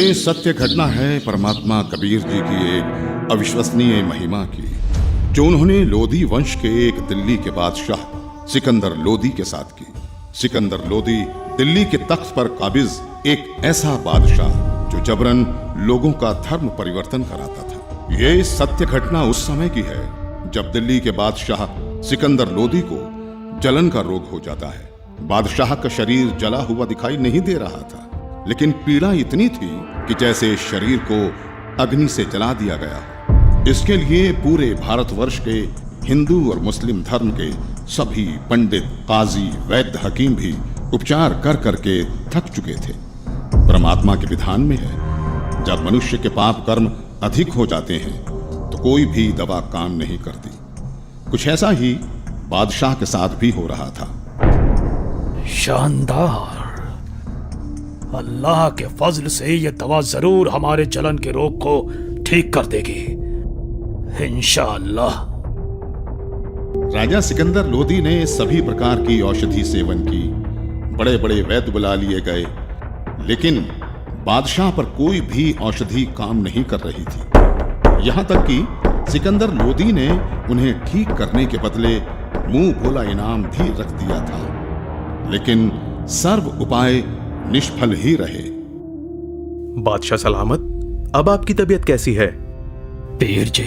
ये सत्य घटना है परमात्मा कबीर जी की एक अविश्वसनीय महिमा की, जो उन्होंने लोधी वंश के एक दिल्ली के बादशाह सिकंदर लोधी के साथ की। सिकंदर लोधी दिल्ली के तख्त पर काबिज एक ऐसा बादशाह जो जबरन लोगों का धर्म परिवर्तन कराता था। ये सत्य घटना उस समय की है जब दिल्ली के बादशाह सिकंदर लोधी को जलन का रोग हो जाता है। बादशाह का शरीर जला हुआ दिखाई नहीं दे रहा था, लेकिन पीड़ा इतनी थी कि जैसे शरीर को अग्नि से जला दिया गया हो। इसके लिए पूरे भारतवर्ष के हिंदू और मुस्लिम धर्म के सभी पंडित, काजी, वैद्य, हकीम भी उपचार कर करके थक चुके थे। परमात्मा के विधान में है, जब मनुष्य के पाप कर्म अधिक हो जाते हैं तो कोई भी दवा काम नहीं करती। कुछ ऐसा ही बादशाह के साथ भी हो रहा था। शानदार। अल्लाह के फजल से ये दवा जरूर हमारे जलन के रोग को ठीक कर देगी, इंशाअल्लाह। राजा सिकंदर लोधी ने सभी प्रकार की औषधि सेवन की, बड़े बड़े वैद्य बुला लिए गए, लेकिन बादशाह पर कोई भी औषधि काम नहीं कर रही थी। यहां तक कि सिकंदर लोधी ने उन्हें ठीक करने के बदले मुंह बोला इनाम भी रख दिया था, लेकिन सर्व उपाय निष्फल ही रहे। बादशाह सलामत, अब आपकी तबीयत कैसी है? पीर जी,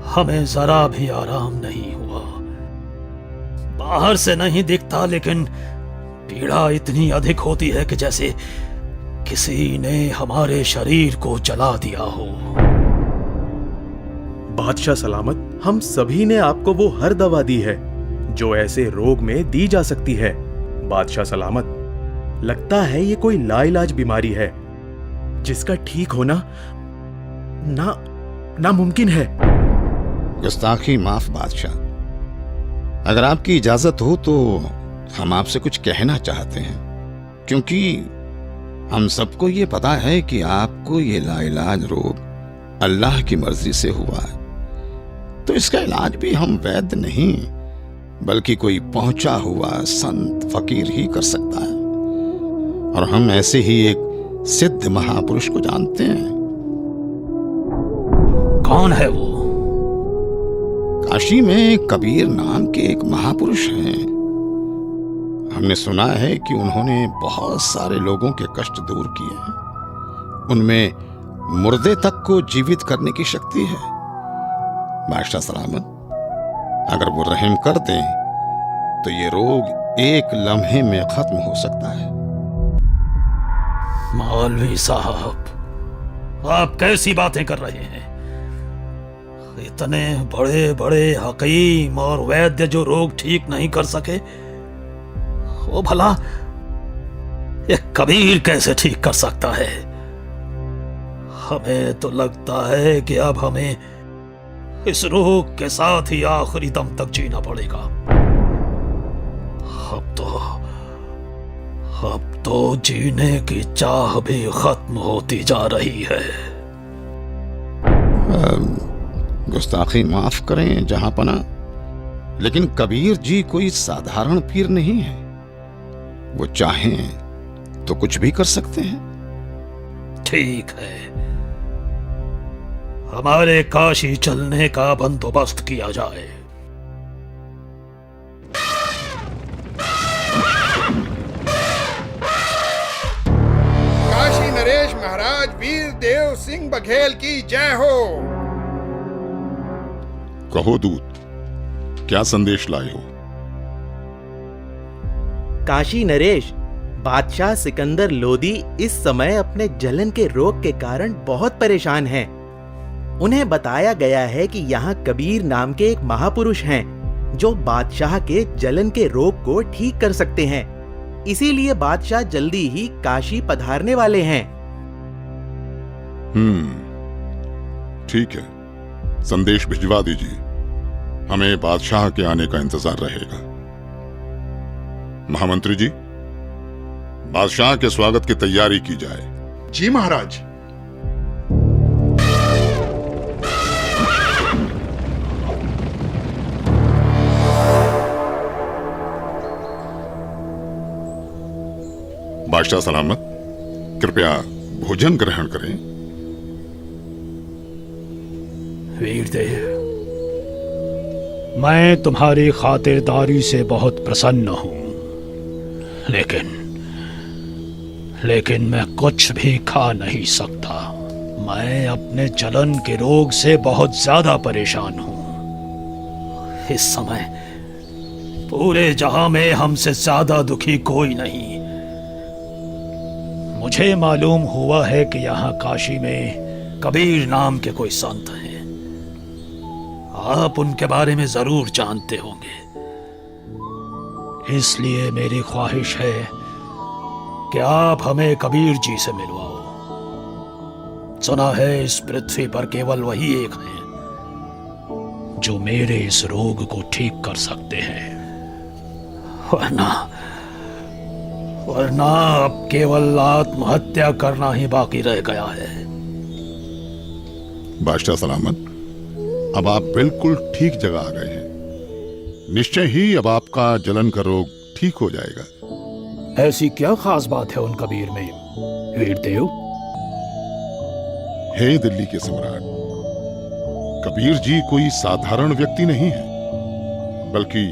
हमें जरा भी आराम नहीं हुआ। बाहर से नहीं दिखता, लेकिन पीड़ा इतनी अधिक होती है कि जैसे किसी ने हमारे शरीर को जला दिया हो। बादशाह सलामत, हम सभी ने आपको वो हर दवा दी है जो ऐसे रोग में दी जा सकती है। बादशाह सलामत, लगता है ये कोई लाइलाज बीमारी है जिसका ठीक होना नामुमकिन है। गुस्ताखी माफ बादशाह, अगर आपकी इजाजत हो तो हम आपसे कुछ कहना चाहते हैं, क्योंकि हम सबको ये पता है कि आपको ये लाइलाज रोग अल्लाह की मर्जी से हुआ है, तो इसका इलाज भी हम वैद्य नहीं बल्कि कोई पहुंचा हुआ संत फकीर ही कर सकता है। और हम ऐसे ही एक सिद्ध महापुरुष को जानते हैं। कौन है वो? काशी में कबीर नाम के एक महापुरुष हैं। हमने सुना है कि उन्होंने बहुत सारे लोगों के कष्ट दूर किए हैं। उनमें मुर्दे तक को जीवित करने की शक्ति है। बादशाह सलामत, अगर वो रहम कर दें तो ये रोग एक लम्हे में खत्म हो सकता है। मौलवी साहब, आप कैसी बातें कर रहे हैं? इतने बड़े बड़े हकीम और वैद्य जो रोग ठीक नहीं कर सके, वो भला ये कबीर कैसे ठीक कर सकता है? हमें तो लगता है कि अब हमें इस रोग के साथ ही आखिरी दम तक जीना पड़ेगा। अब तो जीने की चाह भी खत्म होती जा रही है। गुस्ताखी माफ करें जहांपना, लेकिन कबीर जी कोई साधारण पीर नहीं है। वो चाहें तो कुछ भी कर सकते हैं। ठीक है, हमारे काशी चलने का बंदोबस्त किया जाए। काशी नरेश महाराज वीर देव सिंह बघेल की जय हो। कहो दूत, क्या संदेश लाए हो? काशी नरेश, बादशाह सिकंदर लोधी इस समय अपने जलन के रोग के कारण बहुत परेशान हैं। उन्हें बताया गया है कि यहाँ कबीर नाम के एक महापुरुष हैं जो बादशाह के जलन के रोग को ठीक कर सकते हैं। इसीलिए बादशाह जल्दी ही काशी पधारने वाले हैं। ठीक है, संदेश भिजवा दीजिए। हमें बादशाह के आने का इंतजार रहेगा। महामंत्री जी, बादशाह के स्वागत की तैयारी की जाए। जी महाराज। बादशाह सलामत, कृपया भोजन ग्रहण करें। वीरदेव, मैं तुम्हारी खातिरदारी से बहुत प्रसन्न हूं, लेकिन मैं कुछ भी खा नहीं सकता। मैं अपने जलन के रोग से बहुत ज्यादा परेशान हूं। इस समय पूरे जहां में हमसे ज्यादा दुखी कोई नहीं। मुझे मालूम हुआ है कि यहाँ काशी में कबीर नाम के कोई संत हैं। आप उनके बारे में जरूर जानते होंगे, इसलिए मेरी ख्वाहिश है कि आप हमें कबीर जी से मिलवाओ। सुना है इस पृथ्वी पर केवल वही एक हैं जो मेरे इस रोग को ठीक कर सकते हैं, वरना अब केवल आत्महत्या करना ही बाकी रह गया है। बादशाह सलामत, अब आप बिल्कुल ठीक जगह आ गए हैं। निश्चय ही अब आपका जलन का रोग ठीक हो जाएगा। ऐसी क्या खास बात है उन कबीर में, वीरदेव? हे दिल्ली के सम्राट, कबीर जी कोई साधारण व्यक्ति नहीं है, बल्कि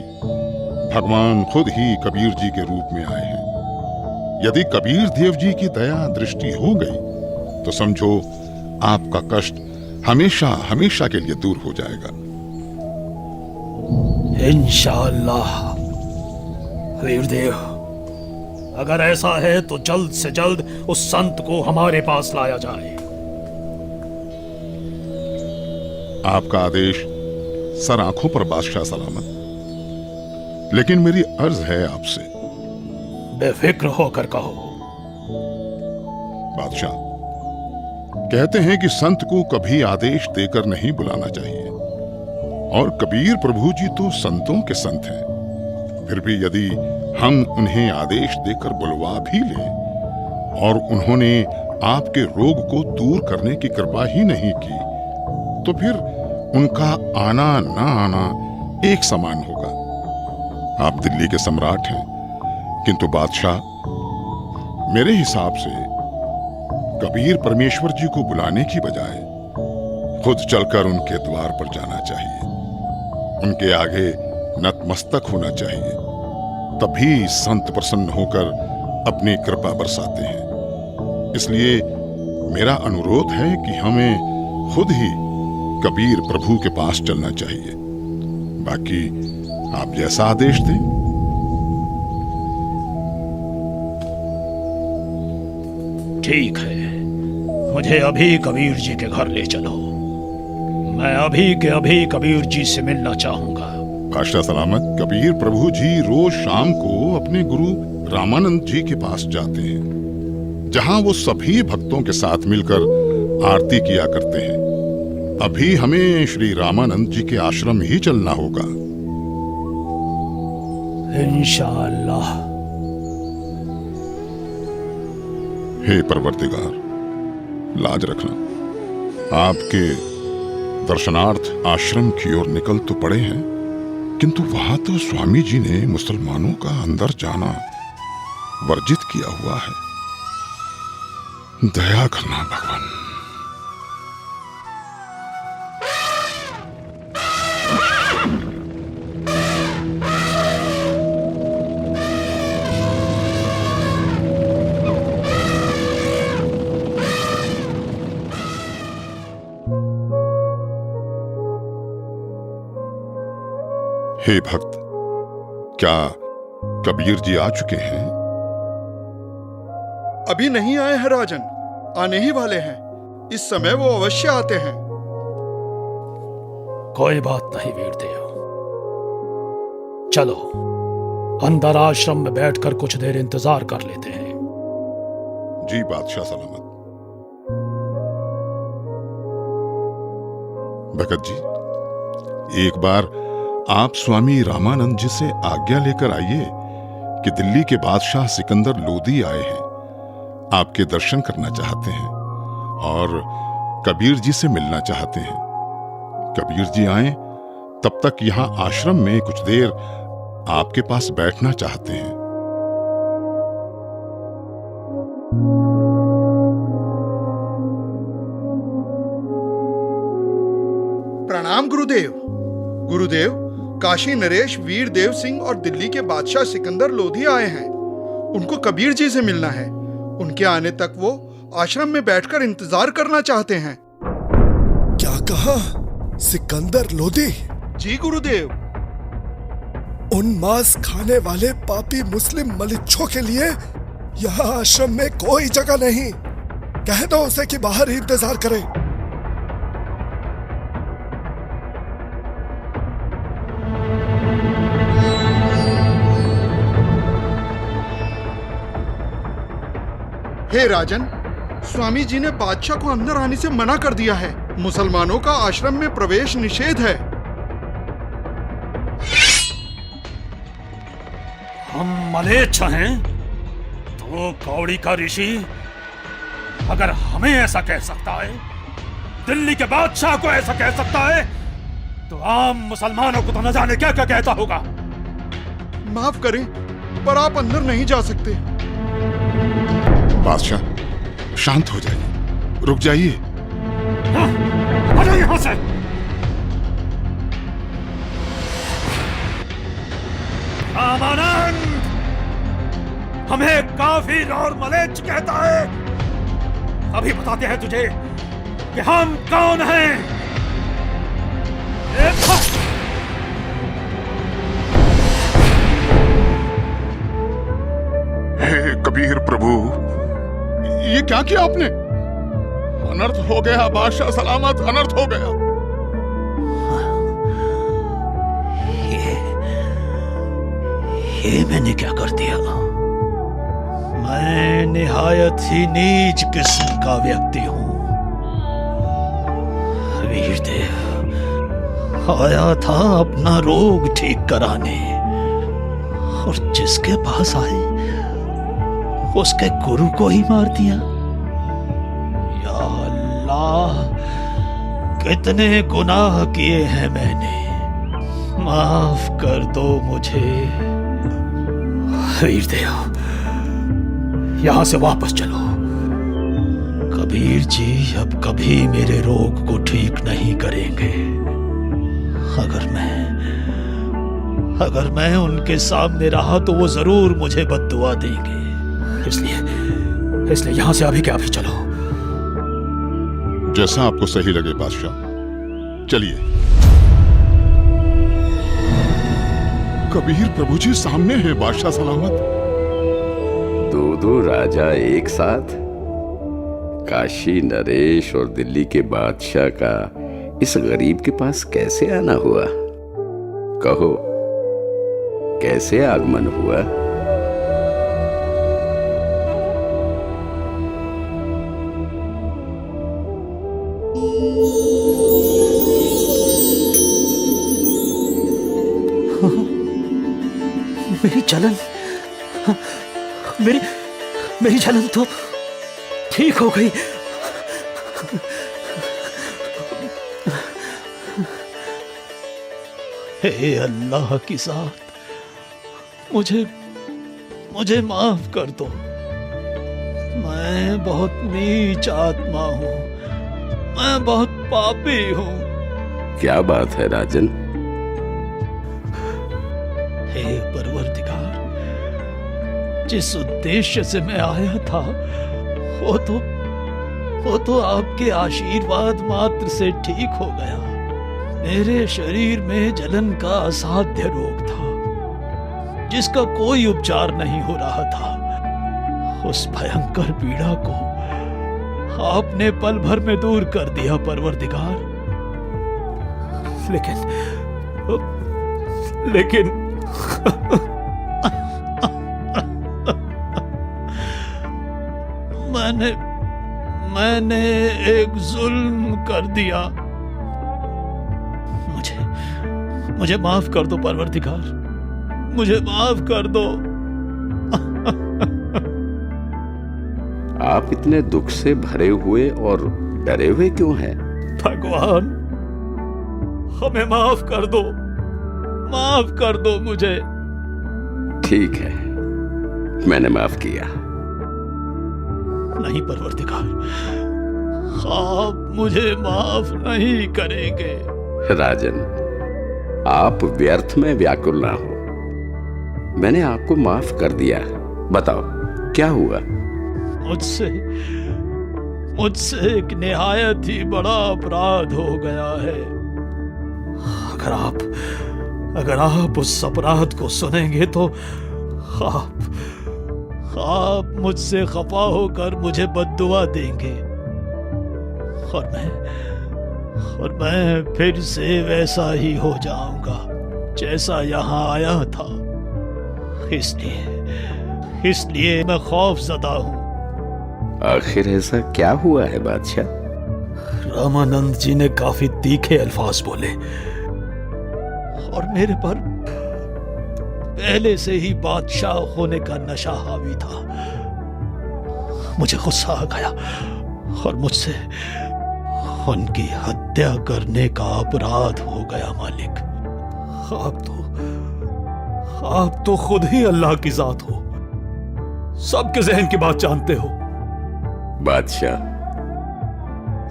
भगवान खुद ही कबीर जी के रूप में आए हैं। यदि कबीर देव जी की दया दृष्टि हो गई तो समझो आपका कष्ट हमेशा हमेशा के लिए दूर हो जाएगा। इंशाअल्लाह। वीरदेव, अगर ऐसा है तो जल्द से जल्द उस संत को हमारे पास लाया जाए। आपका आदेश सर आंखों पर बादशाह सलामत। लेकिन मेरी अर्ज है आपसे। बेफिक्र होकर कहो। बादशाह, कहते हैं कि संत को कभी आदेश देकर नहीं बुलाना चाहिए, और कबीर प्रभु जी तो संतों के संत हैं। फिर भी यदि हम उन्हें आदेश देकर बुलवा भी लें और उन्होंने आपके रोग को दूर करने की कृपा ही नहीं की, तो फिर उनका आना ना आना एक समान होगा। आप दिल्ली के सम्राट हैं, किंतु बादशाह, मेरे हिसाब से कबीर परमेश्वर जी को बुलाने की बजाय खुद चलकर उनके द्वार पर जाना चाहिए। उनके आगे नतमस्तक होना चाहिए, तभी संत प्रसन्न होकर अपनी कृपा बरसाते हैं। इसलिए मेरा अनुरोध है कि हमें खुद ही कबीर प्रभु के पास चलना चाहिए। बाकी आप जैसा आदेश दें। ठीक है, मुझे अभी कबीर जी के घर ले चलो। मैं अभी के अभी कबीर जी से मिलना चाहूंगा। बादशाह सलामत, कबीर प्रभु जी रोज शाम को अपने गुरु रामानंद जी के पास जाते हैं, जहां वो सभी भक्तों के साथ मिलकर आरती किया करते हैं। अभी हमें श्री रामानंद जी के आश्रम ही चलना होगा। इंशाअल्लाह। हे परवरदिगार, लाज रखना। आपके दर्शनार्थ आश्रम की ओर निकल तो पड़े हैं, किंतु वहां तो स्वामी जी ने मुसलमानों का अंदर जाना वर्जित किया हुआ है। दया करना भगवान। हे भक्त, क्या कबीर जी आ चुके हैं? अभी नहीं आए हैं राजन, आने ही वाले हैं। इस समय वो अवश्य आते हैं। कोई बात नहीं वीरदेव, चलो अंदर आश्रम में बैठकर कुछ देर इंतजार कर लेते हैं। जी बादशाह सलामत। भगत जी, एक बार आप स्वामी रामानंद जी से आज्ञा लेकर आइए कि दिल्ली के बादशाह सिकंदर लोदी आए हैं, आपके दर्शन करना चाहते हैं और कबीर जी से मिलना चाहते हैं। कबीर जी आए तब तक यहां आश्रम में कुछ देर आपके पास बैठना चाहते हैं। गुरुदेव, गुरुदेव, काशी नरेश वीर देव सिंह और दिल्ली के बादशाह सिकंदर लोधी आए हैं। उनको कबीर जी से मिलना है। उनके आने तक वो आश्रम में बैठकर इंतजार करना चाहते हैं। क्या कहा? सिकंदर लोधी? जी गुरुदेव। उन मांस खाने वाले पापी मुस्लिम मलिच्छों के लिए यहाँ आश्रम में कोई जगह नहीं। कह दो उसे कि बाहर ही इंतजार करे। हे राजन, स्वामी जी ने बादशाह को अंदर आने से मना कर दिया है। मुसलमानों का आश्रम में प्रवेश निषेध है। हम मलेच्छ हैं तो कौड़ी का ऋषि अगर हमें ऐसा कह सकता है, दिल्ली के बादशाह को ऐसा कह सकता है, तो आम मुसलमानों को तो न जाने क्या क्या कहता होगा। माफ करें, पर आप अंदर नहीं जा सकते। बादशाह शांत हो जाइए, रुक जाइए। हटो यहां से। रामानंद हमें काफिर और मलेच्छ कहता है। अभी बताते हैं तुझे कि हम कौन हैं। हे कबीर प्रभु, ये क्या किया आपने? अनर्थ हो गया बादशाह सलामत, अनर्थ हो गया। ये मैंने क्या कर दिया? मैं निहायत ही नीच किस्म का व्यक्ति हूं। वीरदेव आया था अपना रोग ठीक कराने, और जिसके पास आए उसके गुरु को ही मार दिया। या अल्लाह, कितने गुनाह किए हैं मैंने, माफ कर दो मुझे। वीरदेव यहां से वापस चलो। कबीर जी अब कभी मेरे रोग को ठीक नहीं करेंगे। अगर मैं उनके सामने रहा तो वो जरूर मुझे बद्दुआ देंगे। इसलिए यहां से अभी के अभी चलो। जैसा आपको सही लगे बादशाह, चलिए। कबीर प्रभु जी सामने है बादशाह सलामत। दो राजा एक साथ? काशी नरेश और दिल्ली के बादशाह का इस गरीब के पास कैसे आना हुआ? कहो, कैसे आगमन हुआ? मेरी जलन, मेरी जलन तो ठीक हो गई। हे अल्लाह की साथ, मुझे माफ कर दो। मैं बहुत नीच आत्मा हूं, मैं बहुत पापी हूं। क्या बात है राजन? हे परवरदिगार, जिस उद्देश्य से मैं आया था वो तो आपके आशीर्वाद मात्र से ठीक हो गया। मेरे शरीर में जलन का असाध्य रोग था, जिसका कोई उपचार नहीं हो रहा था। उस भयंकर पीड़ा को आपने पल भर में दूर कर दिया परवरदिगार। लेकिन मैंने एक जुल्म कर दिया। मुझे माफ कर दो परवरदिगार, मुझे माफ कर दो। आप इतने दुख से भरे हुए और डरे हुए क्यों हैं? भगवान, हमें माफ कर दो मुझे। ठीक है, मैंने माफ किया। नहीं परवरदिगार, आप मुझे माफ नहीं करेंगे। राजन, आप व्यर्थ में व्याकुल ना हो। मैंने आपको माफ कर दिया। बताओ क्या हुआ? मुझसे एक निहायत ही बड़ा अपराध हो गया है। अगर आप उस अपराध को सुनेंगे तो आप मुझसे खफा होकर मुझे बद्दुआ देंगे और मैं फिर से वैसा ही हो जाऊंगा जैसा यहाँ आया था। इसलिए मैं खौफजदा हूँ। आखिर ऐसा क्या हुआ है बादशाह? रामानंद जी ने काफी तीखे अल्फाज बोले और मेरे पर पहले से ही बादशाह होने का नशा हावी था। मुझे गुस्सा आ गया और मुझसे उनकी हत्या करने का अपराध हो गया। मालिक, आप तो खुद ही अल्लाह की जात हो, सबके जहन की बात जानते हो। बादशाह,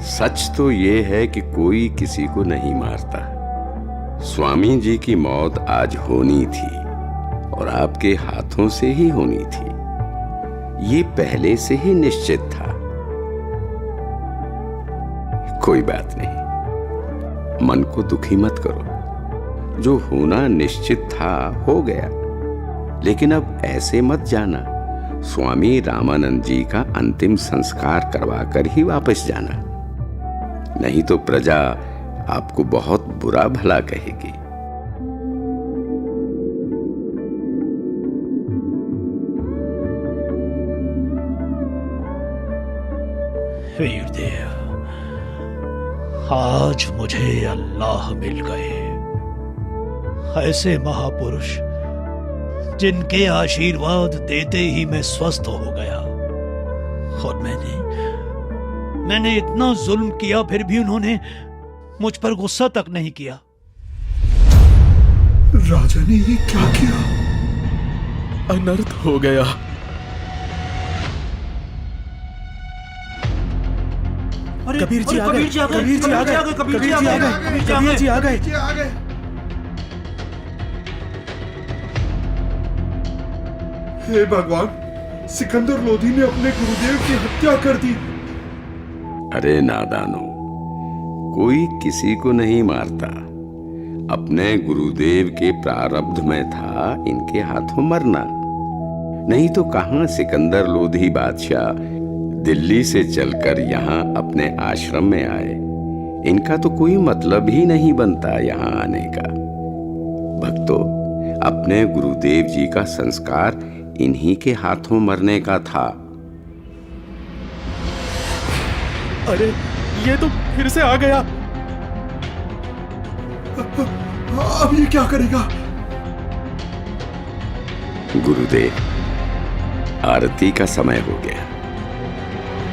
सच तो ये है कि कोई किसी को नहीं मारता। स्वामी जी की मौत आज होनी थी और आपके हाथों से ही होनी थी, ये पहले से ही निश्चित था। कोई बात नहीं, मन को दुखी मत करो। जो होना निश्चित था हो गया, लेकिन अब ऐसे मत जाना। स्वामी रामानंद जी का अंतिम संस्कार करवाकर ही वापस जाना, नहीं तो प्रजा आपको बहुत बुरा भला कहेगी। वीरदेव, आज मुझे अल्लाह मिल गए, ऐसे महापुरुष जिनके आशीर्वाद देते ही मैं स्वस्थ हो गया। और मैंने इतना जुल्म किया, फिर भी उन्होंने मुझ पर गुस्सा तक नहीं किया। राजा ने ये क्या किया? अनर्थ हो गया। कबीर जी आ गए, कबीर जी आ गए, कबीर जी आ गए, कबीर जी आ गए। हे भगवान, सिकंदर लोधी ने अपने गुरुदेव की हत्या कर दी। अरे नादानो, कोई किसी को नहीं मारता। अपने गुरुदेव के प्रारब्ध में था इनके हाथों मरना, नहीं तो कहां सिकंदर लोधी बादशाह दिल्ली से चलकर यहाँ अपने आश्रम में आए। इनका तो कोई मतलब ही नहीं बनता यहाँ आने का। भक्तों, अपने गुरुदेव जी का संस्कार इन्हीं के हाथों मरने का था। अरे ये तो फिर से आ गया। अब ये क्या करेगा? गुरुदेव, आरती का समय हो गया।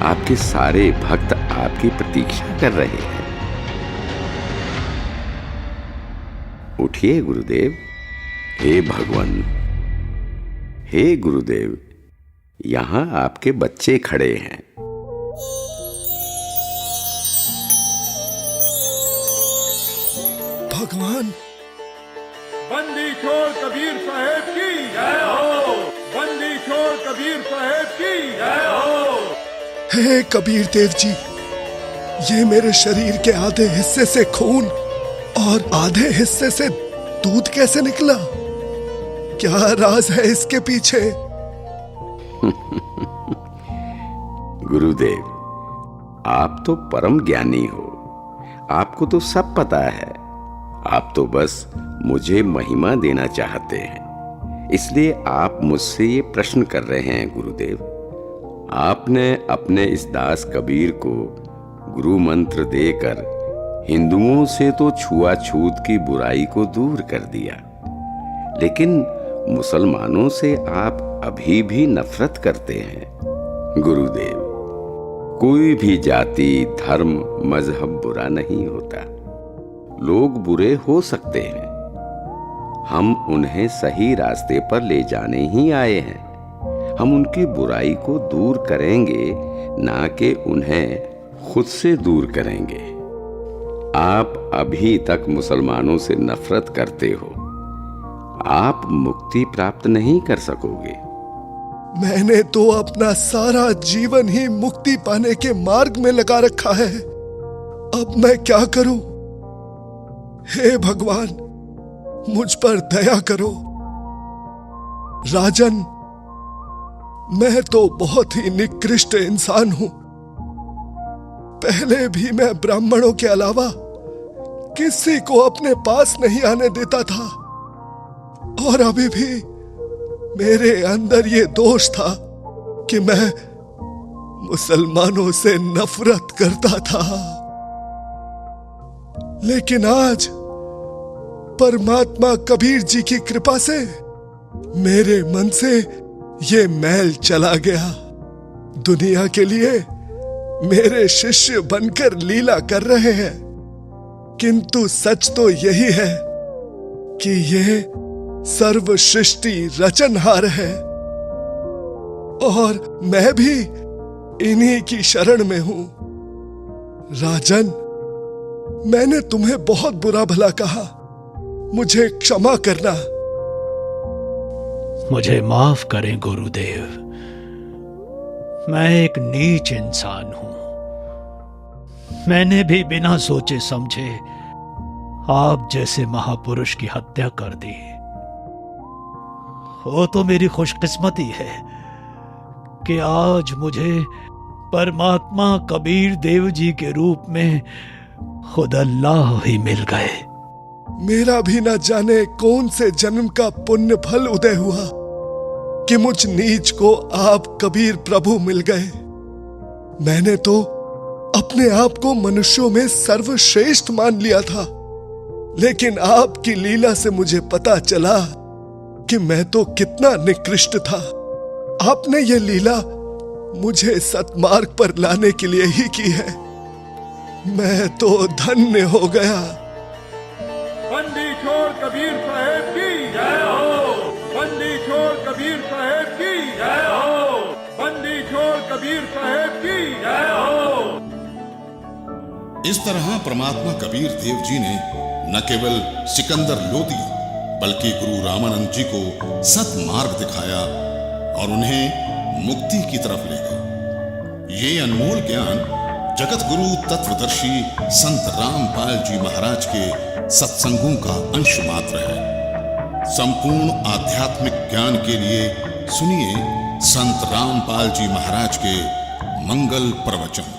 आपके सारे भक्त आपकी प्रतीक्षा कर रहे हैं। उठिए गुरुदेव। हे भगवान, हे गुरुदेव, यहां आपके बच्चे खड़े हैं। भगवान, बंदी छोड़ कबीर साहेब की जय हो। बंदी छोड़ कबीर साहेब की जय हो। हे कबीर देव जी, ये मेरे शरीर के आधे हिस्से से खून और आधे हिस्से से दूध कैसे निकला? क्या राज है इसके पीछे? गुरुदेव, आप तो परम ज्ञानी हो, आपको तो सब पता है। आप तो बस मुझे महिमा देना चाहते हैं, इसलिए आप मुझसे ये प्रश्न कर रहे हैं। गुरुदेव, आपने अपने इस दास कबीर को गुरु मंत्र देकर हिंदुओं से तो छुआछूत की बुराई को दूर कर दिया, लेकिन मुसलमानों से आप अभी भी नफरत करते हैं। गुरुदेव, कोई भी जाति, धर्म, मजहब बुरा नहीं होता। लोग बुरे हो सकते हैं, हम उन्हें सही रास्ते पर ले जाने ही आए हैं। हम उनकी बुराई को दूर करेंगे, ना कि उन्हें खुद से दूर करेंगे। आप अभी तक मुसलमानों से नफरत करते हो, आप मुक्ति प्राप्त नहीं कर सकोगे। मैंने तो अपना सारा जीवन ही मुक्ति पाने के मार्ग में लगा रखा है। अब मैं क्या करूं? हे भगवान, मुझ पर दया करो। राजन, मैं तो बहुत ही निकृष्ट इंसान हूं। पहले भी मैं ब्राह्मणों के अलावा किसी को अपने पास नहीं आने देता था, और अभी भी मेरे अंदर ये दोष था कि मैं मुसलमानों से नफरत करता था। लेकिन आज परमात्मा कबीर जी की कृपा से मेरे मन से ये मैल चला गया। दुनिया के लिए मेरे शिष्य बनकर लीला कर रहे हैं, किंतु सच तो यही है कि ये सर्व सृष्टि रचनहार है, और मैं भी इन्हीं की शरण में हूं। राजन, मैंने तुम्हें बहुत बुरा भला कहा, मुझे क्षमा करना। मुझे माफ करें गुरुदेव, मैं एक नीच इंसान हूं। मैंने भी बिना सोचे समझे आप जैसे महापुरुष की हत्या कर दी। वो तो मेरी खुशकिस्मती है कि आज मुझे परमात्मा कबीर देव जी के रूप में खुद अल्लाह ही मिल गए। मेरा भी न जाने कौन से जन्म का पुण्य फल उदय हुआ कि मुझ नीच को आप कबीर प्रभु मिल गए। मैंने तो अपने आप को मनुष्यों में सर्वश्रेष्ठ मान लिया था, लेकिन आपकी लीला से मुझे पता चला कि मैं तो कितना निकृष्ट था। आपने ये लीला मुझे सतमार्ग पर लाने के लिए ही की है। मैं तो धन्य हो गया। बंदी छोड़ कबीर साहेब की जय हो। बंदी छोड़ कबीर साहेब की जय हो। बंदी छोड़ कबीर साहेब की जय हो। इस तरह परमात्मा कबीर देव जी ने न केवल सिकंदर लोदी बल्कि गुरु रामानंद जी को सतमार्ग दिखाया और उन्हें मुक्ति की तरफ ले गए। ये अनमोल ज्ञान जगत गुरु तत्वदर्शी संत रामपाल जी महाराज के सत्संगों का अंश मात्र है। संपूर्ण आध्यात्मिक ज्ञान के लिए सुनिए संत रामपाल जी महाराज के मंगल प्रवचन।